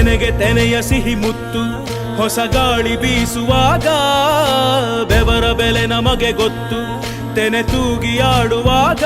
ತೆನೆಗೆ ತೆನೆಯ ಸಿಹಿ ಮುತ್ತು ಹೊಸ ಗಾಳಿ ಬೀಸುವಾಗ ಬೆವರ ಬೆಲೆ ನಮಗೆ ಗೊತ್ತು ತೆನೆ ತೂಗಿ ಆಡುವಾಗ